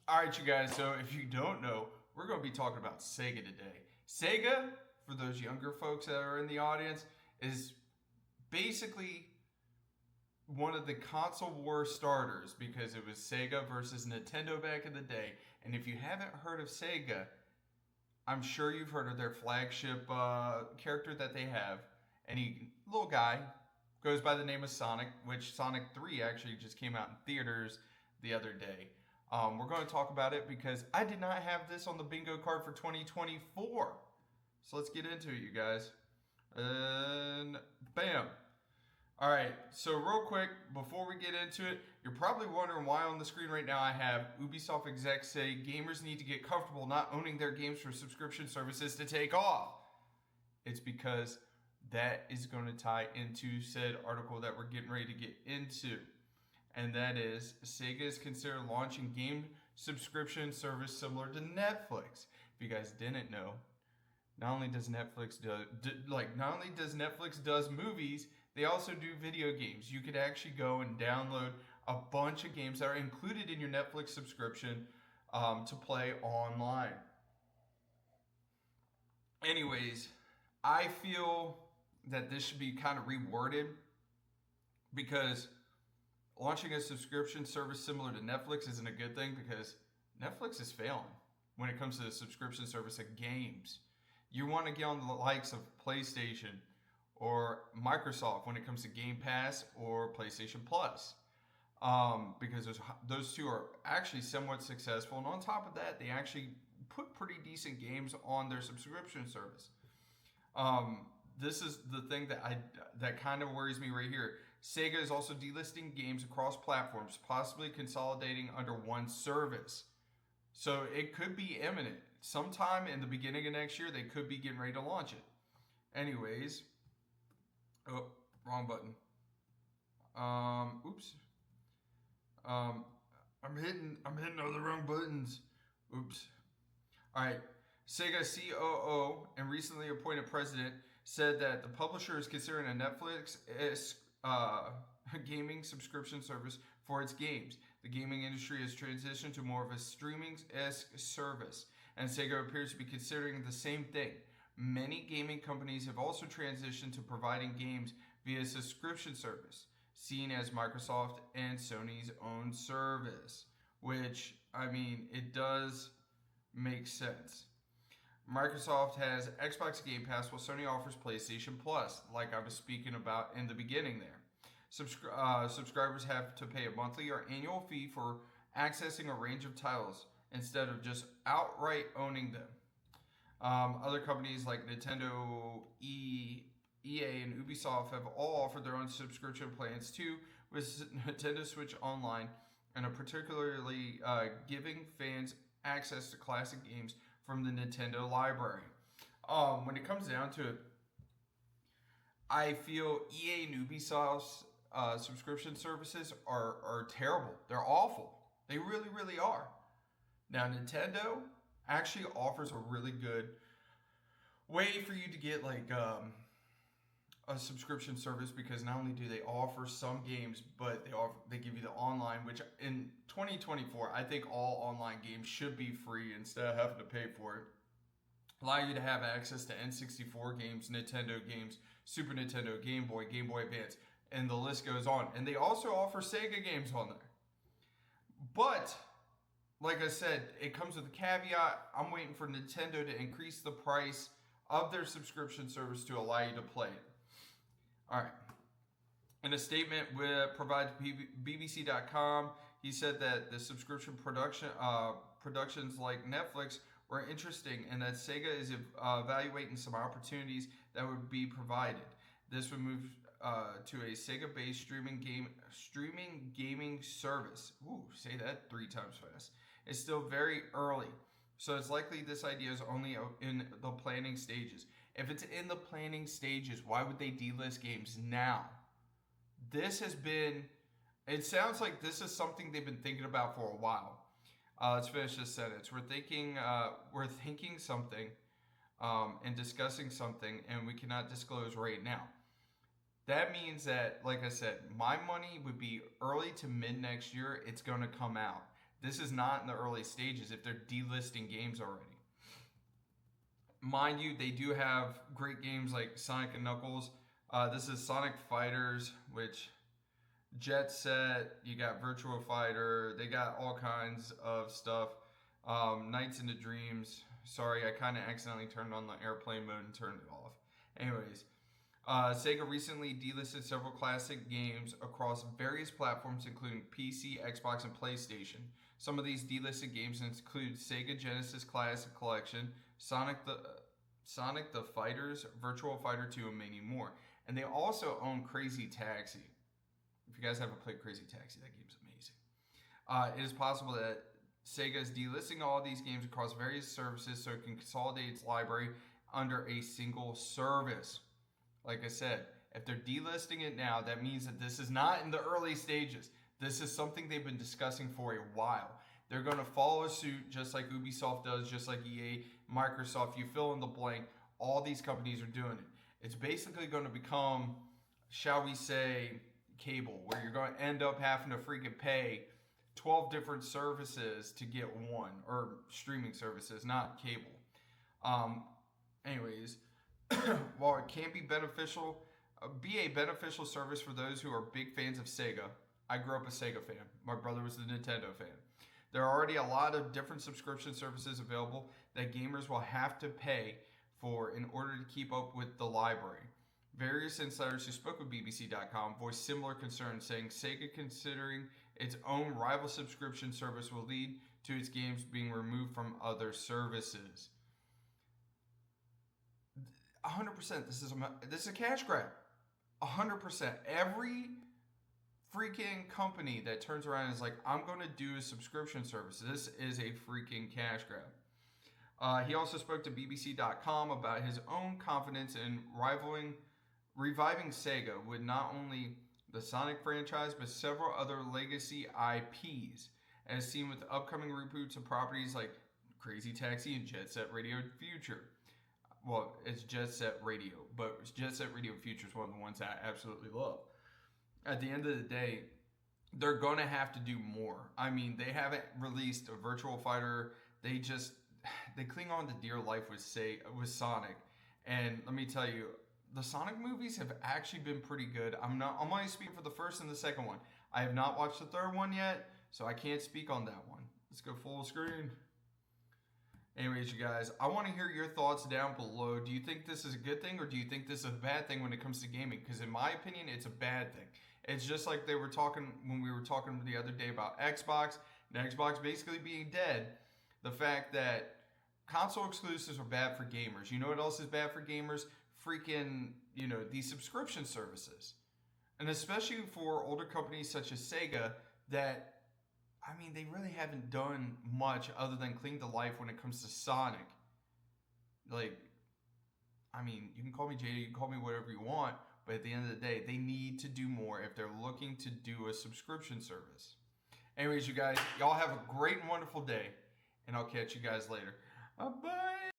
All right, you guys. So if you don't know, we're going to be talking about SEGA today. SEGA, for those younger folks that are in the audience, is basically one of the console war starters because it was SEGA versus Nintendo back in the day. And if you haven't heard of SEGA, I'm sure you've heard of their flagship character that they have. Any little guy goes by the name of Sonic, which Sonic 3 actually just came out in theaters the other day. We're going to talk about it because I did not have this on the bingo card for 2024. So let's get into it, you guys. And bam. All right, so real quick, before we get into it, you're probably wondering why on the screen right now I have Ubisoft execs say gamers need to get comfortable not owning their games for subscription services to take off. It's because that is going to tie into said article that we're getting ready to get into. And that is, SEGA is considering launching game subscription service similar to Netflix. If you guys didn't know, not only does Netflix does movies, they also do video games. You could actually go and download a bunch of games that are included in your Netflix subscription to play online. Anyways, I feel that this should be kind of reworded because launching a subscription service similar to Netflix isn't a good thing because Netflix is failing when it comes to the subscription service of games. You want to get on the likes of PlayStation or Microsoft when it comes to Game Pass or PlayStation Plus, because those two are actually somewhat successful. And on top of that, they actually put pretty decent games on their subscription service. This is the thing that kind of worries me right here. SEGA is also delisting games across platforms, possibly consolidating under one service. So it could be imminent. Sometime in the beginning of next year, they could be getting ready to launch it. Anyways, oh, wrong button. Oops. I'm hitting all the wrong buttons. Oops. All right. SEGA COO and recently appointed president said that the publisher is considering a Netflix gaming subscription service for its games. The gaming industry has transitioned to more of a streaming-esque service, and SEGA appears to be considering the same thing. Many gaming companies have also transitioned to providing games via subscription service, seen as Microsoft and Sony's own service, which, I mean, it does make sense. Microsoft has Xbox Game Pass while Sony offers PlayStation Plus, like I was speaking about in the beginning there. Subscribers have to pay a monthly or annual fee for accessing a range of titles instead of just outright owning them. Other companies like Nintendo, EA, and Ubisoft have all offered their own subscription plans too, with Nintendo Switch Online and particularly giving fans access to classic games from the Nintendo library. When it comes down to it, I feel EA and Ubisoft's subscription services are terrible. They're awful. They really, really are. Now, Nintendo actually offers a really good way for you to get like a subscription service because not only do they offer some games, but they give you the online, which in 2024, I think all online games should be free instead of having to pay for it. Allow you to have access to N64 games, Nintendo games, Super Nintendo, Game Boy Advance, and the list goes on. And they also offer SEGA games on there. But, like I said, it comes with a caveat. I'm waiting for Nintendo to increase the price of their subscription service to allow you to play it. All right. In a statement provided to BBC.com, he said that the subscription productions like Netflix were interesting and that SEGA is evaluating some opportunities that would be provided. This would move to a SEGA-based streaming gaming service. Ooh, say that 3 times fast. It's still very early, so it's likely this idea is only in the planning stages. If it's in the planning stages, why would they delist games now? It sounds like this is something they've been thinking about for a while. Let's finish this sentence. We're thinking something and discussing something, and we cannot disclose right now. That means that, like I said, my money would be early to mid next year. It's going to come out. This is not in the early stages if they're delisting games already. Mind you, they do have great games like Sonic and Knuckles. This is Sonic Fighters, which Jet Set, you got Virtua Fighter, they got all kinds of stuff. Nights into Dreams. Sorry, I kind of accidentally turned on the airplane mode and turned it off. Anyways, Sega recently delisted several classic games across various platforms, including PC, Xbox, and PlayStation. Some of these delisted games include Sega Genesis Classic Collection, Sonic the Fighters, Virtual Fighter 2, and many more. And they also own Crazy Taxi. If you guys haven't played Crazy Taxi, that game's amazing. It is possible that Sega is delisting all of these games across various services so it can consolidate its library under a single service. Like I said, if they're delisting it now, that means that this is not in the early stages. This is something they've been discussing for a while. They're going to follow suit just like Ubisoft does, just like EA, Microsoft, you fill in the blank. All these companies are doing it. It's basically going to become, shall we say, cable, where you're going to end up having to freaking pay 12 different services to get one, or streaming services, not cable. Anyways, while it can be beneficial, be a beneficial service for those who are big fans of Sega. I grew up a Sega fan. My brother was a Nintendo fan. There are already a lot of different subscription services available that gamers will have to pay for in order to keep up with the library. Various insiders who spoke with BBC.com voiced similar concerns, saying Sega considering its own rival subscription service will lead to its games being removed from other services. 100%. This is a cash grab. 100%. Every freaking company that turns around and is like, I'm going to do a subscription service, this is a freaking cash grab. He also spoke to BBC.com about his own confidence in reviving Sega with not only the Sonic franchise, but several other legacy IPs, as seen with upcoming reboots of properties like Crazy Taxi and Jet Set Radio Future. Well, it's Jet Set Radio, but Jet Set Radio Future is one of the ones I absolutely love. At the end of the day, they're going to have to do more. I mean, they haven't released a Virtual Fighter. They cling on to dear life with Sonic. And let me tell you, the Sonic movies have actually been pretty good. I'm only speaking for the first and the second one. I have not watched the third one yet, so I can't speak on that one. Let's go full screen. Anyways, you guys, I want to hear your thoughts down below. Do you think this is a good thing, or do you think this is a bad thing when it comes to gaming? Because in my opinion, it's a bad thing. It's just like they were talking when we were talking the other day about Xbox, and Xbox basically being dead. The fact that console exclusives are bad for gamers. You know what else is bad for gamers? Freaking, these subscription services. And especially for older companies such as Sega that, they really haven't done much other than cling to life when it comes to Sonic. You can call me Jada, you can call me whatever you want, but at the end of the day, they need to do more if they're looking to do a subscription service. Anyways, you guys, y'all have a great and wonderful day, and I'll catch you guys later. Bye.